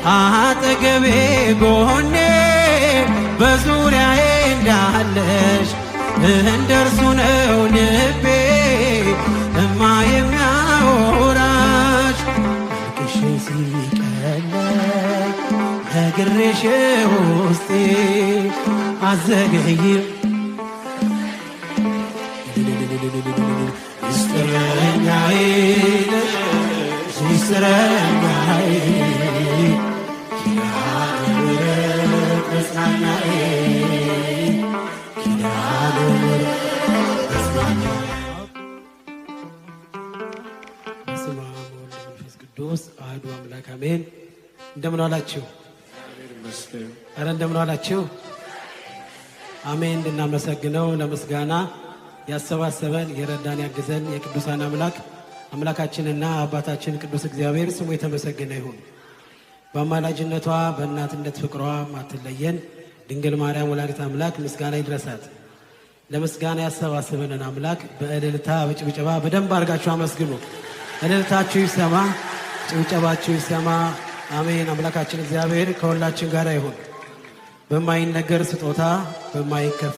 አጠገቤ ጎኔ በዙሪያዬ እንዳለሽ እንደርሱ ነው ልቤ እማ የሚያወራሽ አልቅሼ ሲቀለኝ ነግሬሽ ውስጤ አዘገይም ይስጥረኛዬ ይስጥረኛዬ ኪዳነ ምሕረት መጽናኛዬ ኪዳነ ምሕረት መጽናኛዬ። በስመ አብ ወወልድ ወመንፈስ ቅዱስ አሐዱ አምላክ አሜን። እንደምን ዋላችሁ? ኧረ እንደምን ዋላችሁ? አሜን። እንድናመሰግነው ለምስጋና ያሰባሰበን የረዳን ያግዘን የቅዱሳን አምላካችንና አባታችን ቅዱስ እግዚአብሔር ስሙ የተመሰገነ ይሁን። በአማላጅነቷ በእናትነት ፍቅሯ ማትለየን ድንግል ማርያም ወላዲተ አምላክ ምስጋና ይድረሳት። ለምስጋና ያሰባሰበንን አምላክ በእልልታ በጭብጨባ በደንብ አድርጋችሁ አመስግኑ። እልልታችሁ ይሰማ፣ ጭብጨባችሁ ይሰማ። አሜን። አምላካችን እግዚአብሔር ከሁላችን ጋር ይሁን። በማይነገር ስጦታ በማይከፍ